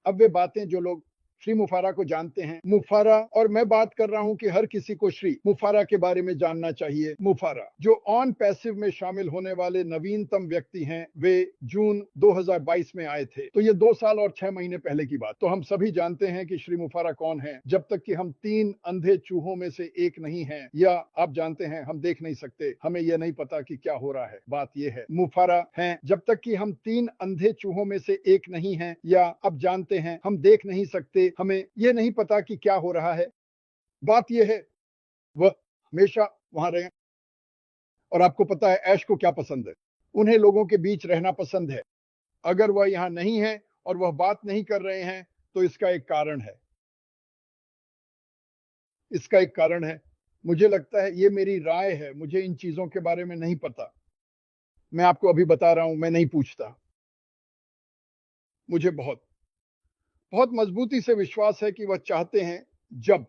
अब वे बातें जो लोग श्री मुफारा को जानते हैं, मुफारा, और मैं बात कर रहा हूं कि हर किसी को श्री मुफारा के बारे में जानना चाहिए। मुफारा जो ऑन पैसिव में शामिल होने वाले नवीनतम व्यक्ति हैं, वे जून 2022 में आए थे। तो ये 2 साल और 6 महीने पहले की बात। तो हम सभी जानते हैं कि श्री मुफारा कौन है। जब तक कि हम 3 अंधे चूहों में से एक नहीं हैं, या आप जानते हैं हम देख नहीं सकते, हमें यह नहीं पता कि क्या हो रहा है। बात यह है, मुफारा हैं जब तक कि हम 3 अंधे चूहों में से एक नहीं हैं, या आप जानते हैं हम देख नहीं सकते, हमें यह नहीं पता कि क्या हो रहा है। बात यह है, वह हमेशा वहां रहे। और आपको पता है ऐश को क्या पसंद है? उन्हें लोगों के बीच रहना पसंद है। अगर वह यहां नहीं है और वह बात नहीं कर रहे हैं, तो इसका एक कारण है। इसका एक कारण है। मुझे लगता है, ये मेरी राय है, मुझे इन चीजों के बारे में नहीं पता। मैं आपको अभी बता रहा हूं, मैं नहीं पूछता। मुझे बहुत बहुत मजबूती से विश्वास है कि वह चाहते हैं, जब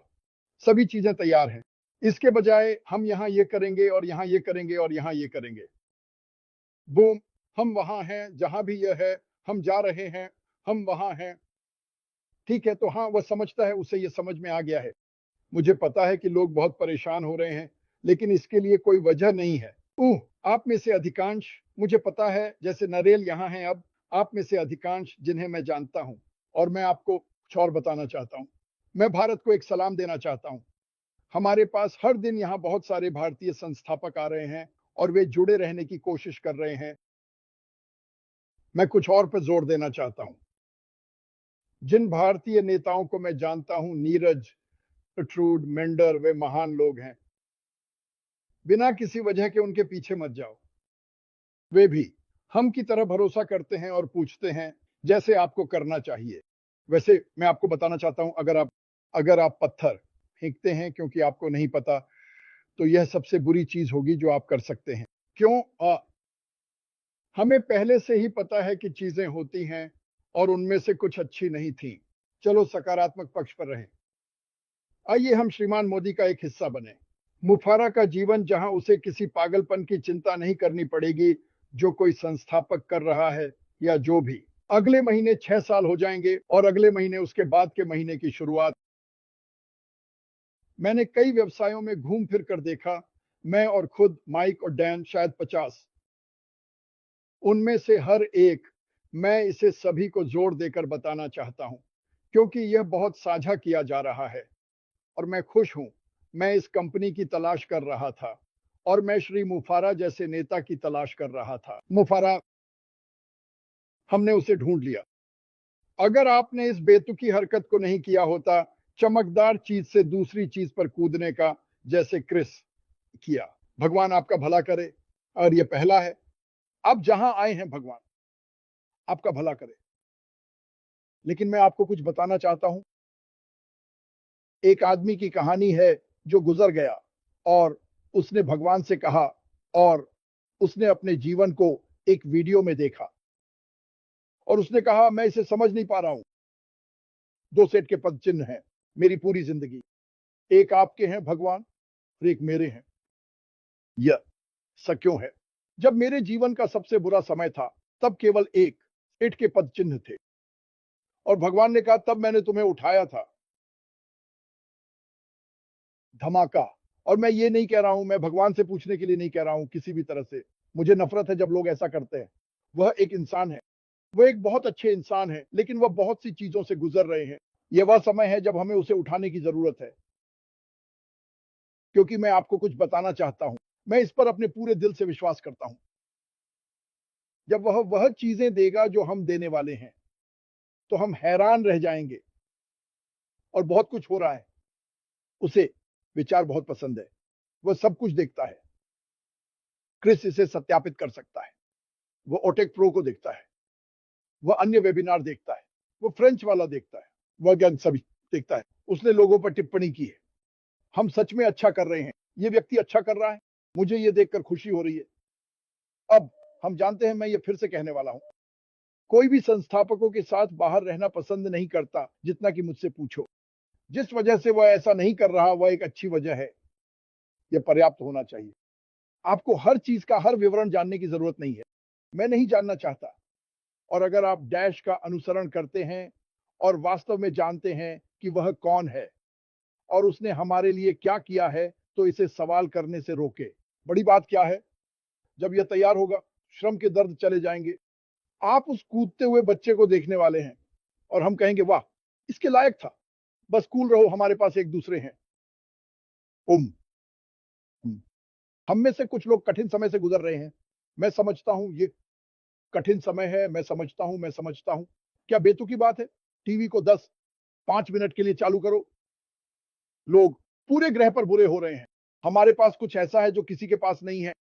सभी चीजें तैयार हैं, इसके बजाय हम यहां ये करेंगे और यहां ये करेंगे और यहां ये करेंगे। बूम, हम वहां हैं जहां भी यह है, हम जा रहे हैं, हम वहां हैं। ठीक है, तो हाँ, वह समझता है, उसे यह समझ में आ गया है। मुझे पता है कि लोग बहुत परेशान हो रहे हैं, लेकिन इसके लिए कोई वजह नहीं है। आप में से अधिकांश, मुझे पता है, जैसे नरेल यहाँ हैं अब, आप में से अधिकांश जिन्हें मैं जानता हूं, और मैं आपको कुछ और बताना चाहता हूं। मैं भारत को एक सलाम देना चाहता हूं। हमारे पास हर दिन यहाँ बहुत सारे भारतीय संस्थापक आ रहे हैं और वे जुड़े रहने की कोशिश कर रहे हैं। मैं कुछ और पर जोर देना चाहता हूं। जिन भारतीय नेताओं को मैं जानता हूं, नीरज, प्रट्रूड, मेंडर, वे महान लोग हैं। बिना किसी वजह के उनके पीछे मत जाओ। वे भी हम की तरह भरोसा करते हैं और पूछते हैं, जैसे आपको करना चाहिए। वैसे मैं आपको बताना चाहता हूं, अगर आप पत्थर फेंकते हैं क्योंकि आपको नहीं पता, तो यह सबसे बुरी चीज होगी जो आप कर सकते हैं। क्यों? हमें पहले से ही पता है कि चीजें होती हैं और उनमें से कुछ अच्छी नहीं थी। चलो सकारात्मक पक्ष पर रहें। आइए हम श्रीमान मोदी का एक हिस्सा बने। मुफारा का जीवन, जहां उसे किसी पागलपन की चिंता नहीं करनी पड़ेगी जो कोई संस्थापक कर रहा है, या जो भी। अगले महीने 6 साल हो जाएंगे और अगले महीने उसके बाद के महीने की शुरुआत। मैंने कई व्यवसायों में घूम फिर कर देखा, मैं और खुद, माइक और डैन, शायद 50। उनमें से हर एक, मैं इसे सभी को जोर देकर बताना चाहता हूं, क्योंकि यह बहुत साझा किया जा रहा है। और मैं खुश हूं। मैं इस कंपनी की तलाश कर रहा था, और मैं श्री मुफारा जैसे नेता की तलाश कर रहा था। मुफारा, हमने उसे ढूंढ लिया। अगर आपने इस बेतुकी हरकत को नहीं किया होता, चमकदार चीज से दूसरी चीज पर कूदने का, जैसे क्रिस किया। भगवान आपका भला करे। और यह पहला है, आप जहां आए हैं, भगवान आपका भला करे। लेकिन मैं आपको कुछ बताना चाहता हूं। एक आदमी की कहानी है जो गुजर गया, और उसने भगवान से कहा, और उसने अपने जीवन को एक वीडियो में देखा, और उसने कहा, मैं इसे समझ नहीं पा रहा हूं। 2 सेट के पद चिन्ह हैं मेरी पूरी जिंदगी। एक आपके हैं भगवान, और एक मेरे हैं। यह सक्यों है। जब मेरे जीवन का सबसे बुरा समय था, तब केवल एक सेट के पद चिन्ह थे, और भगवान ने कहा, तब मैंने तुम्हें उठाया था। धमाका। और मैं ये नहीं कह रहा हूं, मैं भगवान से पूछने के लिए नहीं कह रहा हूं किसी भी तरह से। मुझे नफरत है जब लोग ऐसा करते हैं। वह एक इंसान है, वह एक बहुत अच्छे इंसान है, लेकिन वह बहुत सी चीजों से गुजर रहे हैं। यह वह समय है जब हमें उसे उठाने की जरूरत है। क्योंकि मैं आपको कुछ बताना चाहता हूं, मैं इस पर अपने पूरे दिल से विश्वास करता हूं। जब वह चीजें देगा जो हम देने वाले हैं, तो हम हैरान रह जाएंगे। और बहुत कुछ हो रहा है। उसे विचार बहुत पसंद है। वह सब कुछ देखता है। क्रिस इसे सत्यापित कर सकता है। वह ओटेक प्रो को देखता है, वह अन्य वेबिनार देखता है, वह फ्रेंच वाला देखता है, वह ज्ञान सभी देखता है। उसने लोगों पर टिप्पणी की है। हम सच में अच्छा कर रहे हैं। ये व्यक्ति अच्छा कर रहा है। मुझे ये देखकर खुशी हो रही है। अब हम जानते हैं, मैं ये फिर से कहने वाला हूं, कोई भी संस्थापकों के साथ बाहर रहना पसंद नहीं करता, जितना कि मुझसे पूछो। जिस वजह से वह ऐसा नहीं कर रहा, वह एक अच्छी वजह है। यह पर्याप्त होना चाहिए। आपको हर चीज का हर विवरण जानने की जरूरत नहीं है। मैं नहीं जानना चाहता। और अगर आप डैश का अनुसरण करते हैं और वास्तव में जानते हैं कि वह कौन है और उसने हमारे लिए क्या किया है, तो इसे सवाल करने से रोके। बड़ी बात क्या है? जब यह तैयार होगा, श्रम के दर्द चले जाएंगे। आप उस कूदते हुए बच्चे को देखने वाले हैं और हम कहेंगे, वाह, इसके लायक था, बस कूल रहो, हमारे पास एक दूसरे हैं। उम हम में से कुछ लोग कठिन समय से गुजर रहे हैं। मैं समझता हूं ये कठिन समय है, मैं समझता हूं। क्या बेतुकी बात है? टीवी को 5 मिनट के लिए चालू करो, लोग पूरे ग्रह पर बुरे हो रहे हैं। हमारे पास कुछ ऐसा है जो किसी के पास नहीं है,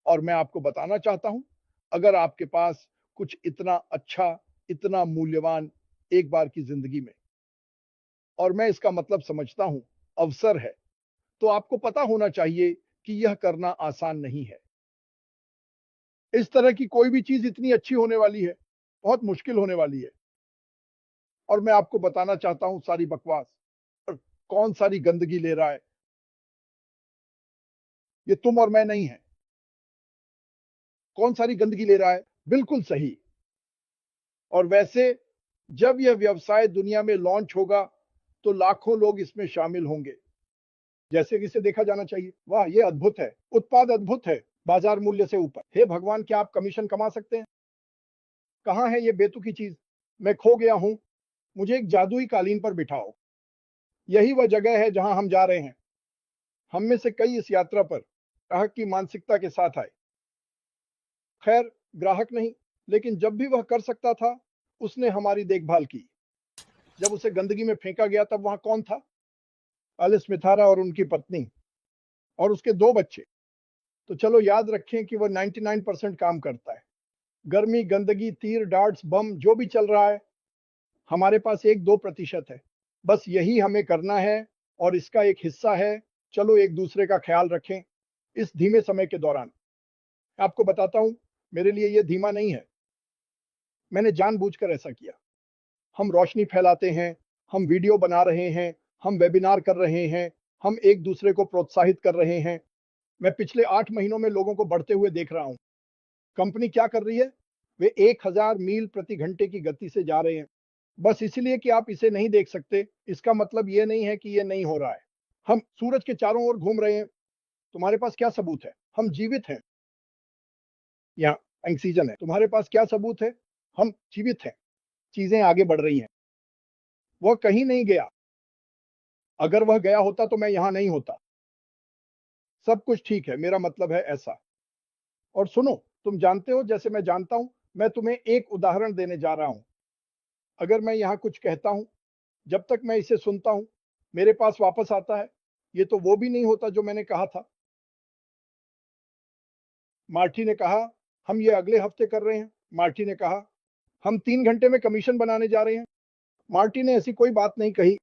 और मैं आपको बताना चाहता हूं, अगर आपके पास कुछ इतना अच्छा, इतना मूल्यवान एक बार की जिंदगी में, और मैं इसका मतलब समझता हूं, अवसर है, तो आपको पता होना चाहिए कि यह करना आसान नहीं है। इस तरह की कोई भी चीज इतनी अच्छी होने वाली है, बहुत मुश्किल होने वाली है। और मैं आपको बताना चाहता हूं, सारी बकवास और कौन सारी गंदगी ले रहा है, ये तुम और मैं नहीं है। कौन सारी गंदगी ले रहा है? बिल्कुल सही। और वैसे जब यह व्यवसाय दुनिया में लॉन्च होगा, तो लाखों लोग इसमें शामिल होंगे, जैसे कि इसे देखा जाना चाहिए। वाह, ये अद्भुत है, उत्पाद अद्भुत है, बाजार मूल्य से ऊपर। हे भगवान, क्या आप कमीशन कमा सकते हैं? कहां है ये बेतुकी चीज? मैं खो गया हूं, मुझे एक जादुई कालीन पर बिठाओ। यही वह जगह है जहां हम जा रहे हैं। हम में से कई इस यात्रा पर ग्राहक की मानसिकता के साथ आए। खैर, ग्राहक नहीं, लेकिन जब भी वह कर सकता था, उसने हमारी देखभाल की। जब उसे गंदगी में फेंका गया, तब वहां कौन था? एलिस मिथारा और उनकी पत्नी और उसके 2 बच्चे। तो चलो याद रखें कि वह 99% काम करता है। गर्मी, गंदगी, तीर, डार्ट्स, बम, जो भी चल रहा है, हमारे पास 1-2% है। बस यही हमें करना है और इसका एक हिस्सा है। चलो एक दूसरे का ख्याल रखें इस धीमे समय के दौरान। आपको बताता हूं, मेरे लिए यह धीमा नहीं है, मैंने जानबूझकर ऐसा किया। हम रोशनी फैलाते हैं, हम वीडियो बना रहे हैं, हम वेबिनार कर रहे हैं, हम एक दूसरे को प्रोत्साहित कर रहे हैं। मैं पिछले 8 महीनों में लोगों को बढ़ते हुए देख रहा हूं। कंपनी क्या कर रही है? वे 1000 मील प्रति घंटे की गति से जा रहे हैं। बस इसलिए कि आप इसे नहीं देख सकते, इसका मतलब यह नहीं है कि यह नहीं हो रहा है। हम सूरज के चारों ओर घूम रहे हैं। तुम्हारे पास क्या सबूत है? हम जीवित हैं। यहाँ ऑक्सीजन है। तुम्हारे पास क्या सबूत है? हम जीवित हैं। चीजें आगे बढ़ रही हैं। वह कहीं नहीं गया। अगर वह गया होता तो मैं यहां नहीं होता। सब कुछ ठीक है, मेरा मतलब है ऐसा। और सुनो, तुम जानते हो, जैसे मैं जानता हूं, मैं तुम्हें एक उदाहरण देने जा रहा हूं। अगर मैं यहां कुछ कहता हूं, जब तक मैं इसे सुनता हूं, मेरे पास वापस आता है, ये तो वो भी नहीं होता जो मैंने कहा था। मार्टी ने कहा, हम ये अगले हफ्ते कर रहे हैं। मार्टी ने कहा, हम 3 घंटे में कमीशन बनाने जा रहे हैं। मार्टी ने ऐसी कोई बात नहीं कही।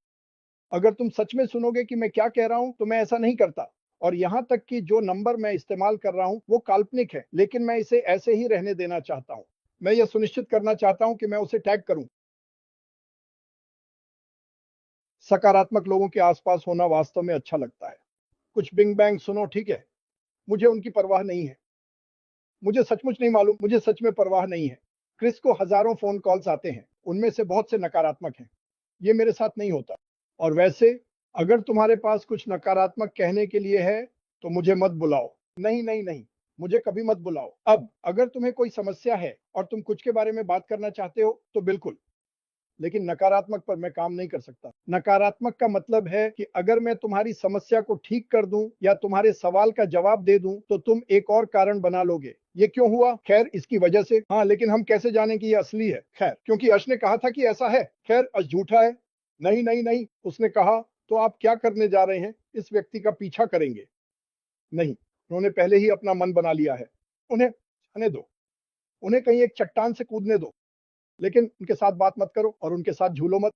अगर तुम सच में सुनोगे कि मैं क्या कह रहा हूं, तो मैं ऐसा नहीं करता। और यहां तक कि जो नंबर मैं इस्तेमाल कर रहा हूं, वो काल्पनिक है, लेकिन मैं इसे ऐसे ही रहने देना चाहता हूं। मैं यह सुनिश्चित करना चाहता हूं कि मैं उसे टैग करूं। सकारात्मक लोगों के आसपास होना वास्तव में अच्छा लगता है। कुछ बिंग बैंग सुनो, ठीक है? मुझे उनकी परवाह नहीं है। मुझे सचमुच नहीं मालूम, मुझे सच में परवाह नहीं है। क्रिस को हजारों फोन कॉल्स आते हैं, उनमें से बहुत से नकारात्मक हैं। ये मेरे साथ नहीं होता। और वैसे, अगर तुम्हारे पास कुछ नकारात्मक कहने के लिए है, तो मुझे मत बुलाओ। नहीं नहीं नहीं, मुझे कभी मत बुलाओ। अब अगर तुम्हें कोई समस्या है और तुम कुछ के बारे में बात करना चाहते हो, तो बिल्कुल। लेकिन नकारात्मक पर मैं काम नहीं कर सकता। नकारात्मक का मतलब है कि अगर मैं तुम्हारी समस्या को ठीक कर दूं या तुम्हारे सवाल का जवाब दे दूं, तो तुम एक और कारण बना लोगे। ये क्यों हुआ? खैर, इसकी वजह से। हाँ, लेकिन हम कैसे जाने कि ये असली है? खैर, क्योंकि अश ने कहा था कि ऐसा है। खैर, अश झूठा है। नहीं नहीं नहीं, उसने कहा। तो आप क्या करने जा रहे हैं? इस व्यक्ति का पीछा करेंगे? नहीं, उन्होंने पहले ही अपना मन बना लिया है। उन्हें जाने दो, उन्हें कहीं एक चट्टान से कूदने दो। लेकिन उनके साथ बात मत करो और उनके साथ झूलो मत।